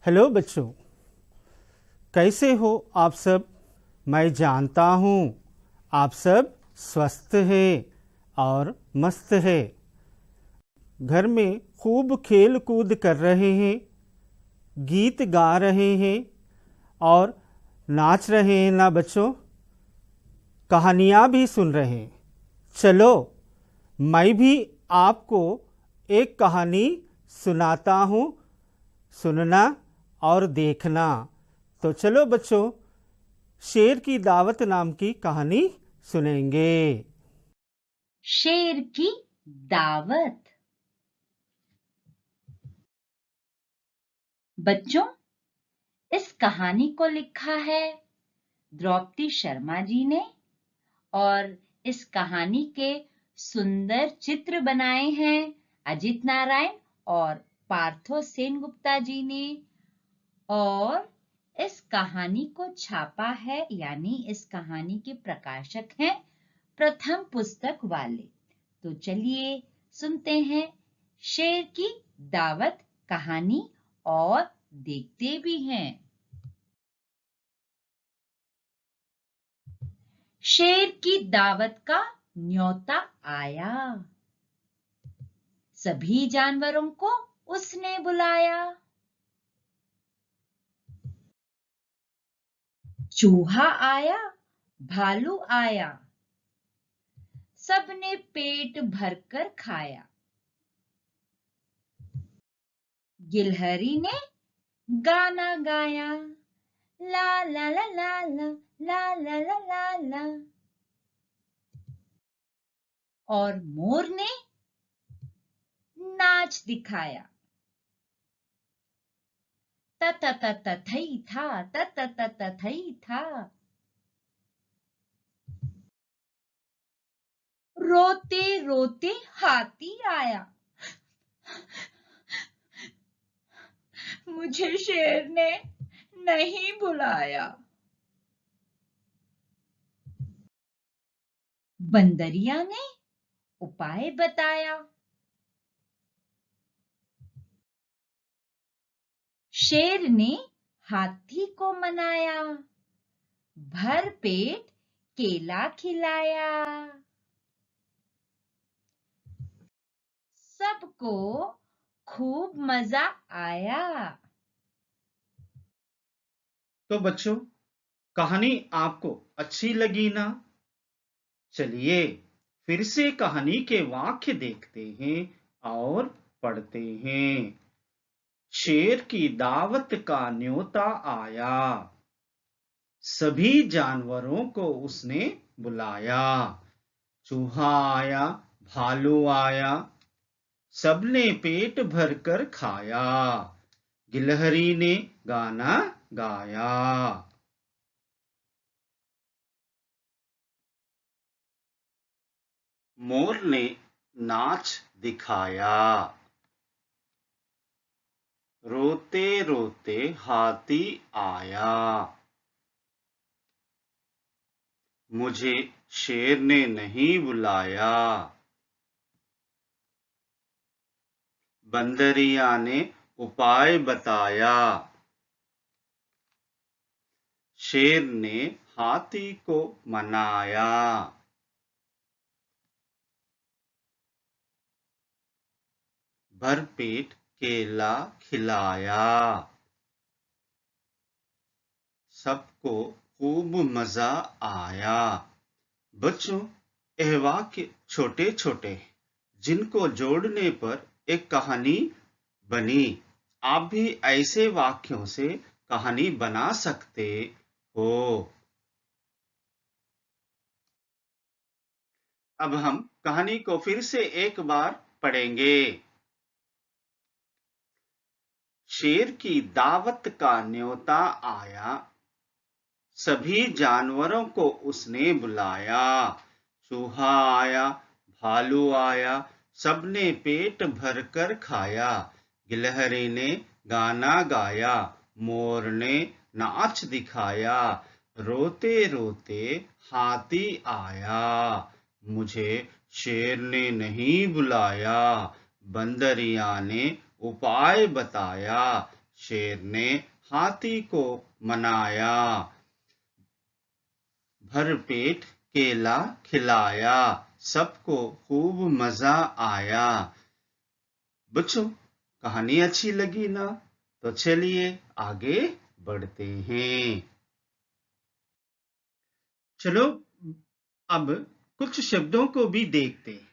Hello बच्चों, कैसे हो आप सब। मैं जानता हूँ आप सब स्वस्थ हैं और मस्त है। घर में खूब खेल कूद कर रहे हैं, गीत गा रहे हैं और नाच रहे हैं ना बच्चों। कहानियाँ भी सुन रहे हैं। चलो मैं भी आपको एक कहानी सुनाता हूँ, सुनना और देखना। तो चलो बच्चों, शेर की दावत नाम की कहानी सुनेंगे। शेर की दावत। बच्चों, इस कहानी को लिखा है द्रौपदी शर्मा जी ने और इस कहानी के सुंदर चित्र बनाए हैं अजित नारायण और पार्थो सेनगुप्ता जी ने, और इस कहानी को छापा है, यानी इस कहानी के प्रकाशक हैं प्रथम पुस्तक वाले। तो चलिए सुनते हैं शेर की दावत कहानी और देखते भी हैं। शेर की दावत का न्योता आया, सभी जानवरों को उसने बुलाया। चूहा आया, भालू आया, सबने पेट भरकर खाया। गिलहरी ने गाना गाया, ला ला ला ला ला ला ला ला ला ला। और मोर ने नाच दिखाया, त त त त थई था, त त त त थई था। रोते रोते हाथी आया, मुझे शेर ने नहीं बुलाया। बंदरिया ने उपाय बताया, शेर ने हाथी को मनाया, भर पेट केला खिलाया। सबको खूब मजा आया। तो बच्चों, कहानी आपको अच्छी लगी ना? चलिए फिर से कहानी के वाक्य देखते हैं और पढ़ते हैं। शेर की दावत का न्योता आया, सभी जानवरों को उसने बुलाया। चूहा आया, भालू आया, सबने पेट भरकर खाया। गिलहरी ने गाना गाया। मोर ने नाच दिखाया। रोते रोते हाथी आया, मुझे शेर ने नहीं बुलाया। बंदरिया ने उपाय बताया, शेर ने हाथी को मनाया। भरपेट केला खिलाया, सबको खूब मजा आया। बच्चों, यह वाक्य छोटे छोटे जिनको जोड़ने पर एक कहानी बनी। आप भी ऐसे वाक्यों से कहानी बना सकते हो। अब हम कहानी को फिर से एक बार पढ़ेंगे। शेर की दावत का न्योता आया, सभी जानवरों को उसने बुलाया। चूहा आया, भालू आया, सबने पेट भरकर खाया। गिलहरी ने गाना गाया, मोर ने नाच दिखाया। रोते रोते हाथी आया, मुझे शेर ने नहीं बुलाया। बंदरिया ने उपाय बताया, शेर ने हाथी को मनाया, भरपेट केला खिलाया, सबको खूब मजा आया। बच्चों, कहानी अच्छी लगी ना? तो चलिए आगे बढ़ते हैं। चलो अब कुछ शब्दों को भी देखते हैं।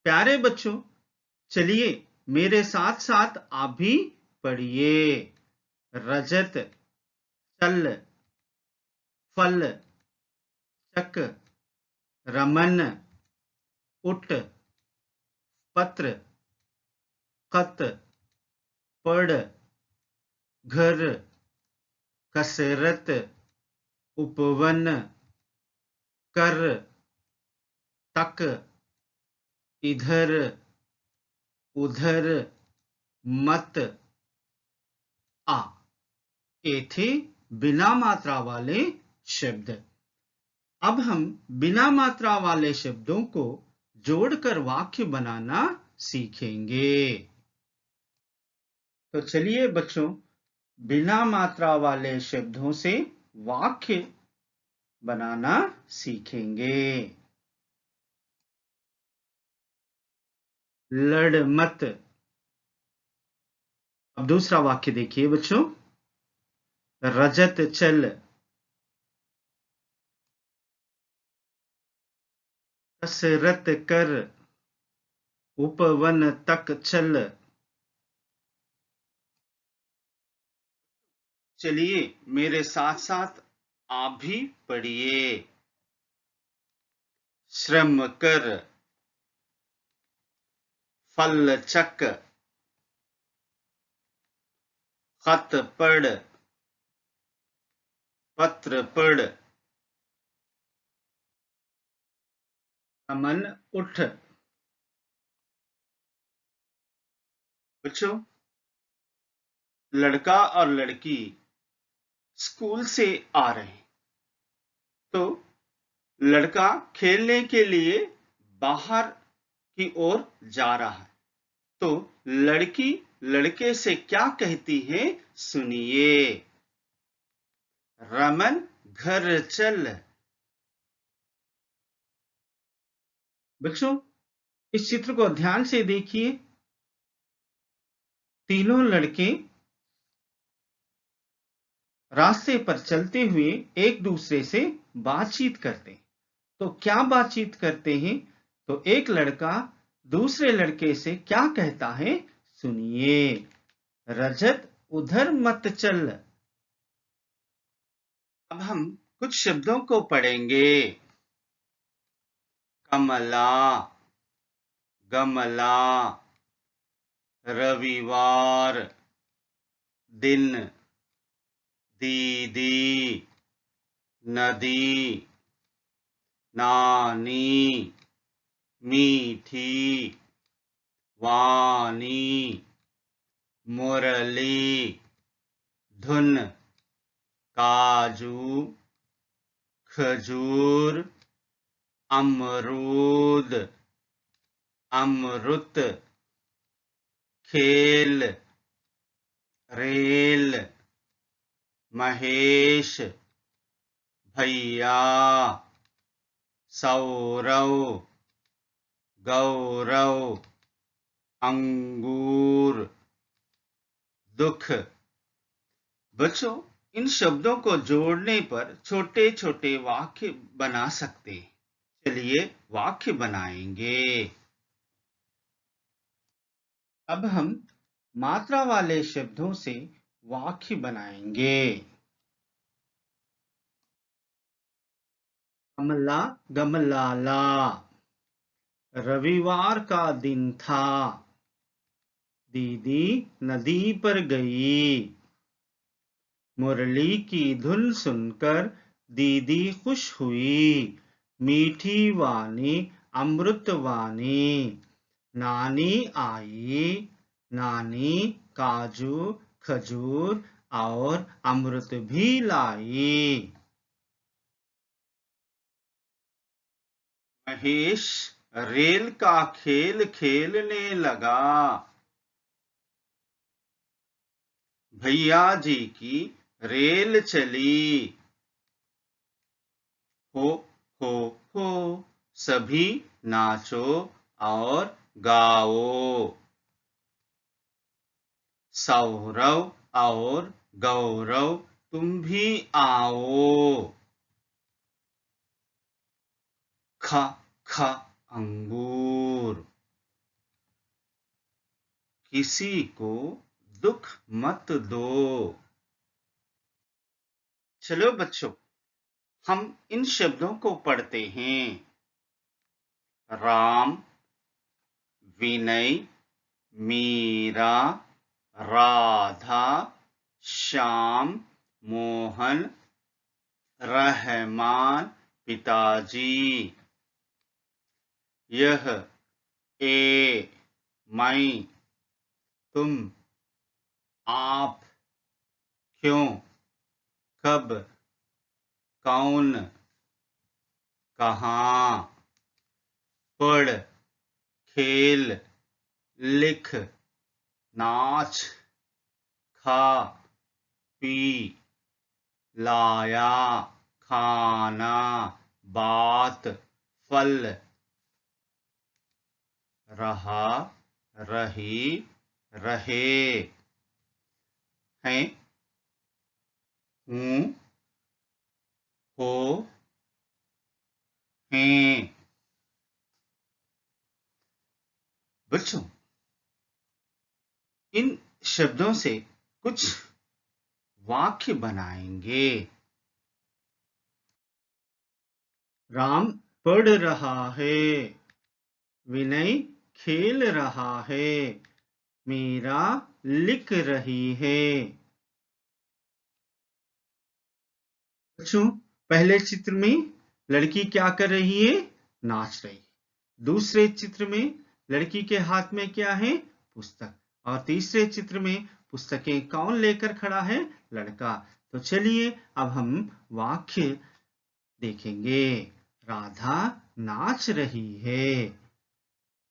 प्यारे बच्चों, चलिए मेरे साथ साथ आप भी पढ़िए। रजत, चल, फल, चक, रमन, उठ, पत्र, कत, पढ़, घर, कसरत, उपवन, कर, तक, इधर, उधर, मत, आ। ये थे बिना मात्रा वाले शब्द। अब हम बिना मात्रा वाले शब्दों को जोड़कर वाक्य बनाना सीखेंगे। तो चलिए बच्चों, बिना मात्रा वाले शब्दों से वाक्य बनाना सीखेंगे। लड़ मत। अब दूसरा वाक्य देखिए बच्चों। रजत चल, कसरत कर, उपवन तक चल। चलिए मेरे साथ साथ आप भी पढ़िए। श्रम कर, फल चक, खत पढ़, पत्र पढ़, रमन उठ। बच्चों, लड़का और लड़की स्कूल से आ रहे हैं, तो लड़का खेलने के लिए बाहर की ओर जा रहा है। तो लड़की लड़के से क्या कहती है, सुनिए। रमन घर चल। बच्चों, इस चित्र को ध्यान से देखिए। तीनों लड़के रास्ते पर चलते हुए एक दूसरे से बातचीत करते हैं। तो क्या बातचीत करते हैं? तो एक लड़का दूसरे लड़के से क्या कहता है, सुनिए। रजत उधर मत चल। अब हम कुछ शब्दों को पढ़ेंगे। कमला, गमला, रविवार, दिन, दीदी, नदी, नानी, मीठी, वानी, मुरली, धुन, काजू, खजूर, अमरूद, अमृत, खेल, रेल, महेश, भैया, सौरव, गौरव, अंगूर, दुख। बच्चों, इन शब्दों को जोड़ने पर छोटे छोटे वाक्य बना सकते हैं। चलिए वाक्य बनाएंगे। अब हम मात्रा वाले शब्दों से वाक्य बनाएंगे। कमला गमलाला। रविवार का दिन था। दीदी नदी पर गई। मुरली की धुन सुनकर दीदी खुश हुई। मीठी वाणी अमृत वाणी। नानी आई। नानी काजू खजूर और अमृत भी लाई। महेश रेल का खेल खेलने लगा। भैया जी की रेल चली। हो हो हो, सभी नाचो और गाओ। सौरव और गौरव तुम भी आओ। ख ख अंगूर। किसी को दुख मत दो। चलो बच्चों, हम इन शब्दों को पढ़ते हैं। राम, विनय, मीरा, राधा, श्याम, मोहन, रहमान, पिताजी। यह, ए, मैं, तुम, आप, क्यों, कब, कौन, कहाँ। पढ़, खेल, लिख, नाच, खा, पी, लाया, खाना, बात, फल। रहा, रही, रहे। हैं, हूँ, हो, हैं। बच्चों, इन शब्दों से कुछ वाक्य बनाएंगे। राम पढ़ रहा है। विनय खेल रहा है। मीरा लिख रही है। बच्चों, पहले चित्र में लड़की क्या कर रही है? नाच रही है। दूसरे चित्र में लड़की के हाथ में क्या है? पुस्तक। और तीसरे चित्र में पुस्तकें कौन लेकर खड़ा है? लड़का। तो चलिए अब हम वाक्य देखेंगे। राधा नाच रही है।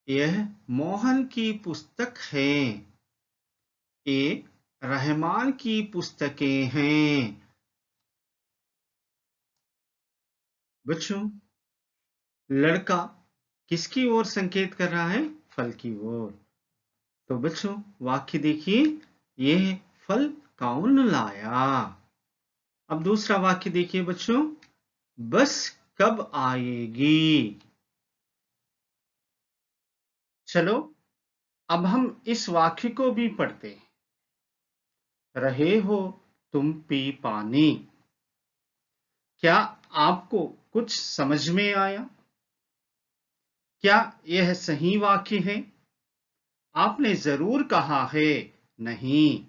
यह मोहन की पुस्तक है। ये रहमान की पुस्तकें हैं। बच्चों, लड़का किसकी ओर संकेत कर रहा है? फल की ओर। तो बच्चों, वाक्य देखिए, यह फल कौन लाया? अब दूसरा वाक्य देखिए बच्चों, बस कब आएगी? चलो अब हम इस वाक्य को भी पढ़ते हैं। रहे हो तुम पी पानी। क्या आपको कुछ समझ में आया? क्या यह सही वाक्य है? आपने जरूर कहा है नहीं।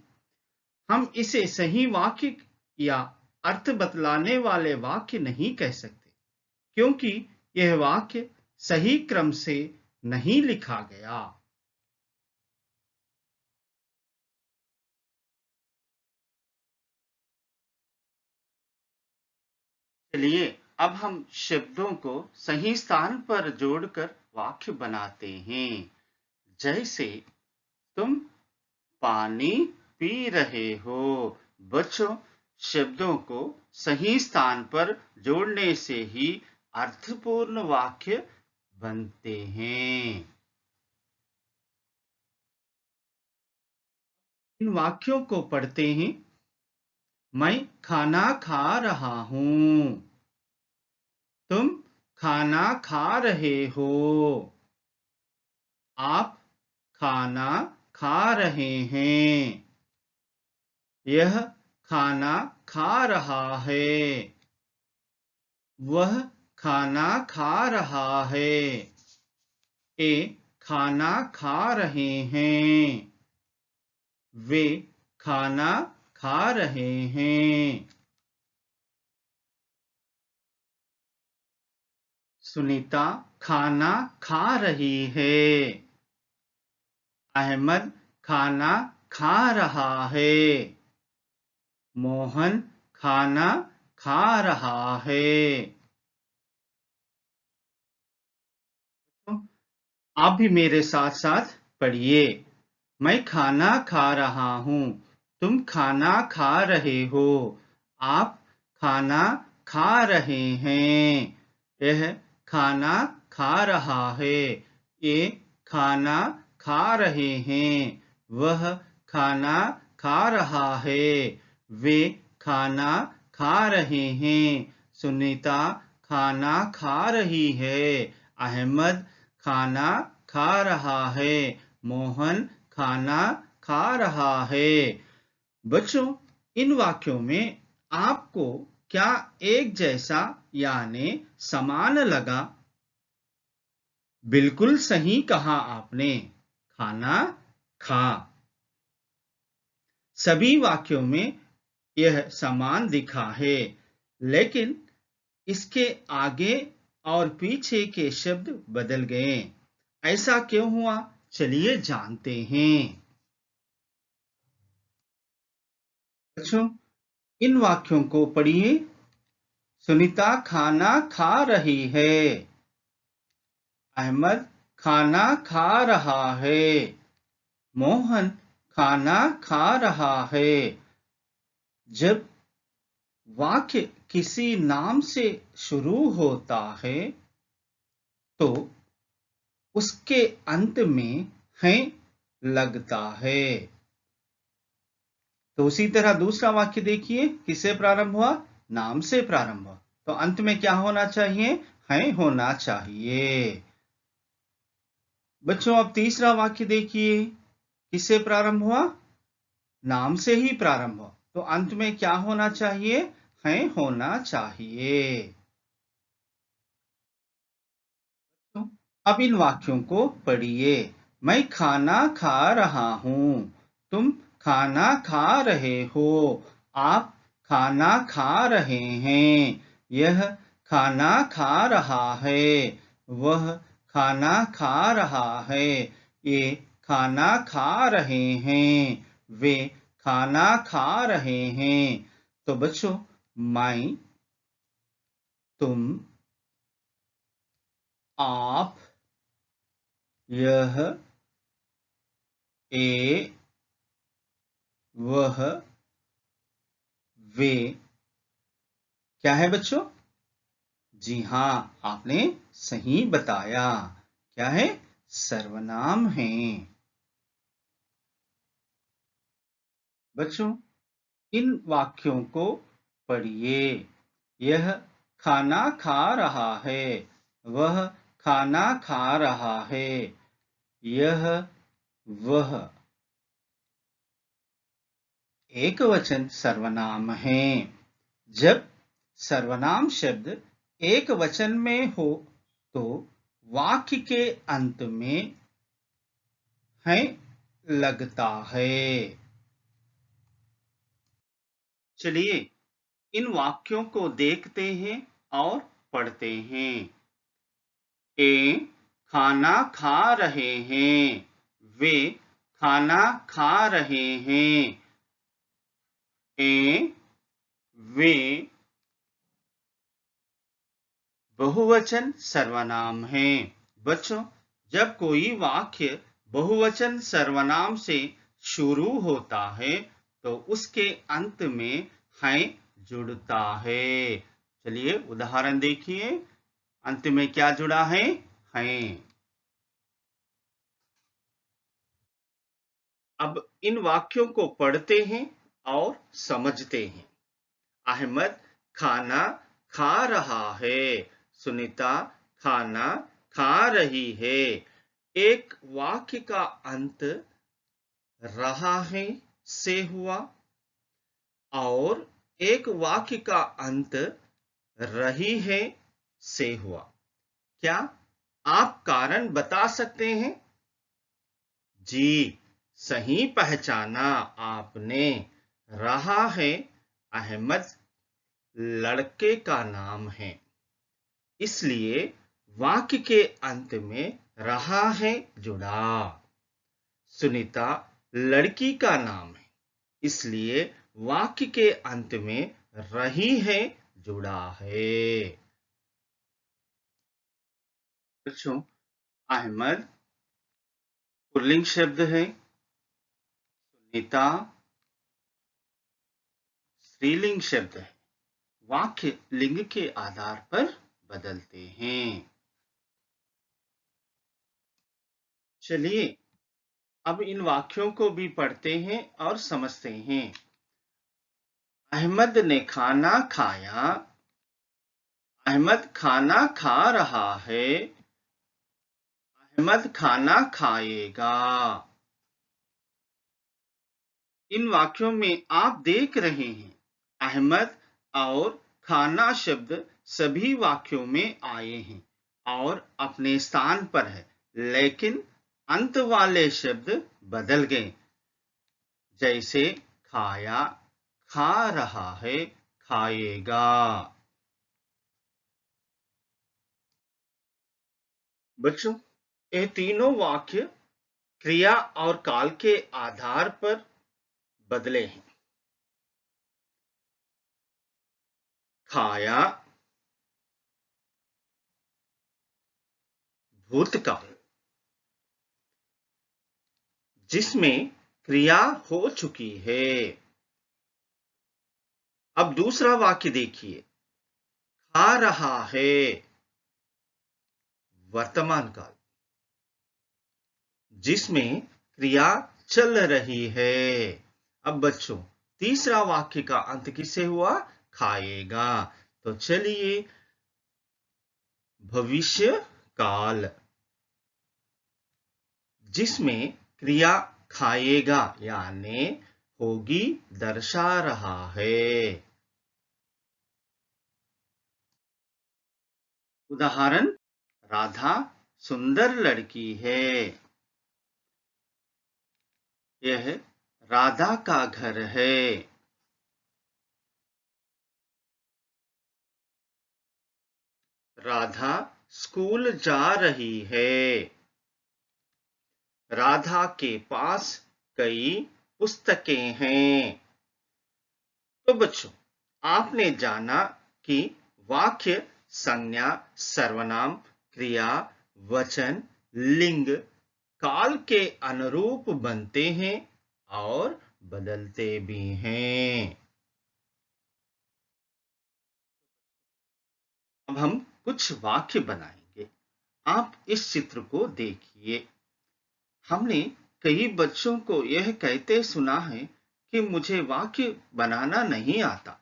हम इसे सही वाक्य या अर्थ बतलाने वाले वाक्य नहीं कह सकते, क्योंकि यह वाक्य सही क्रम से नहीं लिखा गया। चलिए अब हम शब्दों को सही स्थान पर जोड़कर वाक्य बनाते हैं। जैसे तुम पानी पी रहे हो। बच्चों, शब्दों को सही स्थान पर जोड़ने से ही अर्थपूर्ण वाक्य बनते हैं। इन वाक्यों को पढ़ते हैं। मैं खाना खा रहा हूं। तुम खाना खा रहे हो। आप खाना खा रहे हैं। यह खाना खा रहा है। वह खाना खा रहा है। ये खाना खा रहे हैं। वे खाना खा रहे हैं। सुनीता खाना खा रही है। अहमद खाना खा रहा है। मोहन खाना खा रहा है। आप भी मेरे साथ साथ पढ़िए। मैं खाना खा रहा हूं। तुम खाना खा रहे हो। आप खाना खा रहे हैं। यह खाना खा रहा है। ये खाना खा रहे हैं। वह खाना खा रहा है। वे खाना खा रहे हैं। सुनीता खाना खा रही है। अहमद खाना खा रहा है। मोहन खाना खा रहा है। बच्चों, इन वाक्यों में आपको क्या एक जैसा यानी समान लगा? बिल्कुल सही कहा आपने। खाना खा। सभी वाक्यों में यह समान दिखा है, लेकिन इसके आगे और पीछे के शब्द बदल गए। ऐसा क्यों हुआ? चलिए जानते हैं। बच्चों, इन वाक्यों को पढ़िए। सुनीता खाना खा रही है। अहमद खाना खा रहा है। मोहन खाना खा रहा है। जब वाक्य किसी नाम से शुरू होता है तो उसके अंत में है लगता है। तो उसी तरह दूसरा वाक्य देखिए, किससे प्रारंभ हुआ? नाम से प्रारंभ हुआ, तो अंत में क्या होना चाहिए? है होना चाहिए। बच्चों, अब तीसरा वाक्य देखिए, किससे प्रारंभ हुआ? नाम से ही प्रारंभ हुआ, तो अंत में क्या होना चाहिए? है होना चाहिए। अब इन वाक्यों को पढ़िए। मैं खाना खा रहा हूं। तुम खाना खा रहे हो। आप खाना खा रहे हैं। यह खाना खा रहा है। वह खाना खा रहा है। ये खाना खा रहे हैं। वे खाना खा रहे हैं। तो बच्चों, मैं, तुम, आप, यह, ए, वह, वे क्या है बच्चों? जी हां, आपने सही बताया। क्या है? सर्वनाम है। बच्चों, इन वाक्यों को पढ़िए। यह खाना खा रहा है। वह खाना खा रहा है। यह, वह एक वचन सर्वनाम है। जब सर्वनाम शब्द एक वचन में हो तो वाक्य के अंत में है लगता है। चलिए इन वाक्यों को देखते हैं और पढ़ते हैं। ए खाना खा रहे हैं। वे खाना खा रहे हैं। ए, वे बहुवचन सर्वनाम है। बच्चों, जब कोई वाक्य बहुवचन सर्वनाम से शुरू होता है तो उसके अंत में है जुड़ता है। चलिए उदाहरण देखिए। अंत में क्या जुड़ा है? अब इन वाक्यों को पढ़ते हैं और समझते हैं। अहमद खाना खा रहा है। सुनीता खाना खा रही है। एक वाक्य का अंत रहा है से हुआ और एक वाक्य का अंत रही है से हुआ। क्या आप कारण बता सकते हैं? जी, सही पहचाना आपने। रहा है अहमद लड़के का नाम है, इसलिए वाक्य के अंत में रहा है जुड़ा। सुनीता लड़की का नाम है, इसलिए वाक्य के अंत में रही है जुड़ा है। बच्चों, अहमद पुल्लिंग शब्द है। सुनीता स्त्रीलिंग शब्द है। वाक्य लिंग के आधार पर बदलते हैं। चलिए अब इन वाक्यों को भी पढ़ते हैं और समझते हैं। अहमद ने खाना खाया। अहमद खाना खा रहा है। अहमद खाना खाएगा। इन वाक्यों में आप देख रहे हैं अहमद और खाना शब्द सभी वाक्यों में आए हैं और अपने स्थान पर है, लेकिन अंत वाले शब्द बदल गए, जैसे खाया, खा रहा है, खाएगा। बच्चों, ये तीनों वाक्य क्रिया और काल के आधार पर बदले हैं। खाया भूतकाल, जिसमें क्रिया हो चुकी है। अब दूसरा वाक्य देखिए, खा रहा है वर्तमान काल, जिसमें क्रिया चल रही है। अब बच्चों, तीसरा वाक्य का अंत किससे हुआ? खाएगा। तो चलिए भविष्य काल, जिसमें क्रिया खाएगा यानी होगी दर्शा रहा है। उदाहरण, राधा सुंदर लड़की है। यह राधा का घर है। राधा स्कूल जा रही है। राधा के पास कई पुस्तकें हैं। तो बच्चों, आपने जाना कि वाक्य संज्ञा, सर्वनाम, क्रिया, वचन, लिंग, काल के अनुरूप बनते हैं और बदलते भी हैं। अब हम कुछ वाक्य बनाएंगे। आप इस चित्र को देखिए। हमने कई बच्चों को यह कहते सुना है कि मुझे वाक्य बनाना नहीं आता।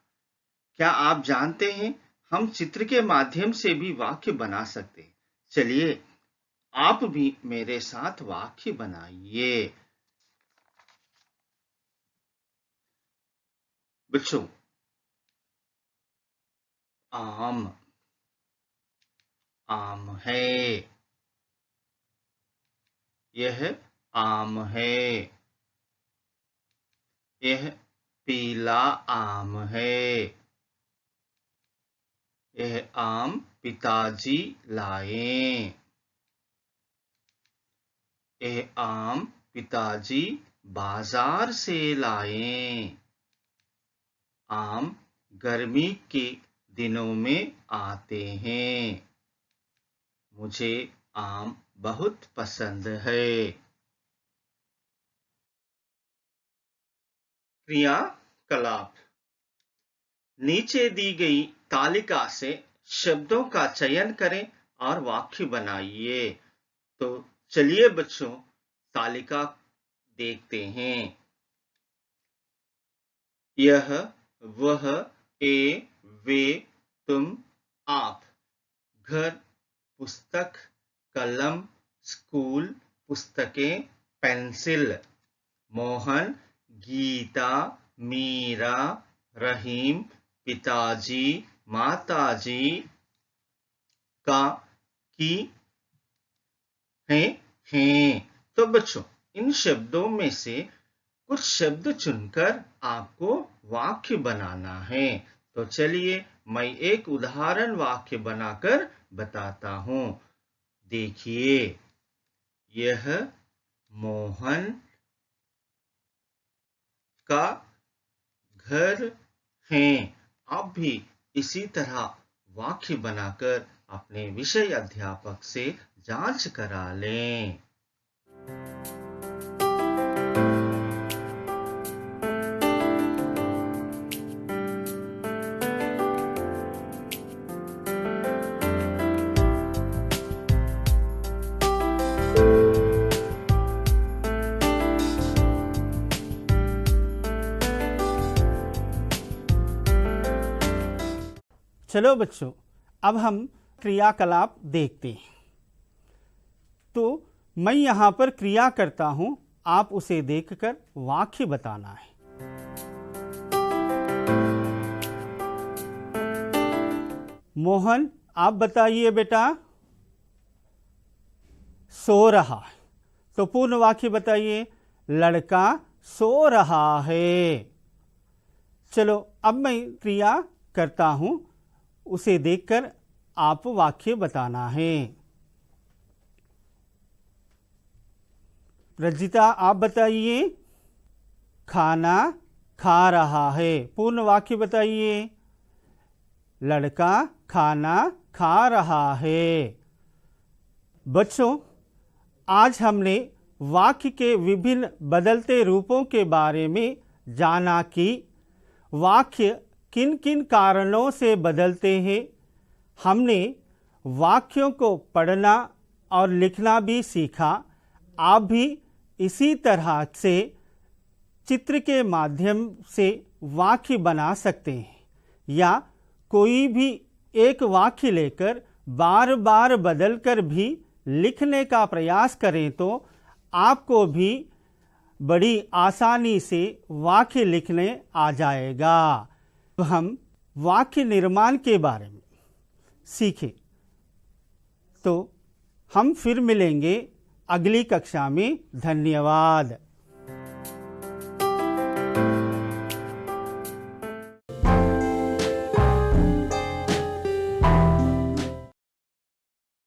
क्या आप जानते हैं हम चित्र के माध्यम से भी वाक्य बना सकते हैं? चलिए आप भी मेरे साथ वाक्य बनाइए। बच्चों, आम, आम है। यह आम है। यह पीला आम है। यह आम पिताजी लाए। यह आम पिताजी बाजार से लाए। आम गर्मी के दिनों में आते हैं। मुझे आम बहुत पसंद है। क्रियाकलाप, नीचे दी गई तालिका से शब्दों का चयन करें और वाक्य बनाइए। तो चलिए बच्चों, तालिका देखते हैं। यह, वह, ये, वे, तुम, आप। घर, पुस्तक, कलम, स्कूल, पुस्तकें, पेंसिल। मोहन, गीता, मीरा, रहीम, पिताजी, माताजी, का, की, हैं। तो बच्चों, इन शब्दों में से कुछ शब्द चुनकर आपको वाक्य बनाना है। तो चलिए मैं एक उदाहरण वाक्य बनाकर बताता हूं। देखिए, यह मोहन का घर है। आप भी इसी तरह वाक्य बनाकर अपने विषय अध्यापक से जांच करा लें। चलो बच्चों, अब हम क्रियाकलाप देखते हैं। तो मैं यहाँ पर क्रिया करता हूँ, आप उसे देखकर वाक्य बताना है। मोहन, आप बताइए बेटा। सो रहा है, तो पूर्ण वाक्य बताइए। लड़का सो रहा है। चलो, अब मैं क्रिया करता हूं, उसे देखकर आप वाक्य बताना है। रजिता, आप बताइए। खाना खा रहा है, पूर्ण वाक्य बताइए। लड़का खाना खा रहा है। बच्चों, आज हमने वाक्य के विभिन्न बदलते रूपों के बारे में जाना कि वाक्य किन किन कारणों से बदलते हैं। हमने वाक्यों को पढ़ना और लिखना भी सीखा। आप भी इसी तरह से चित्र के माध्यम से वाक्य बना सकते हैं, या कोई भी एक वाक्य लेकर बार बार बदलकर भी लिखने का प्रयास करें तो आपको भी बड़ी आसानी से वाक्य लिखने आ जाएगा। तो हम वाक्य निर्माण के बारे में सीखे, तो हम फिर मिलेंगे अगली कक्षा में। धन्यवाद।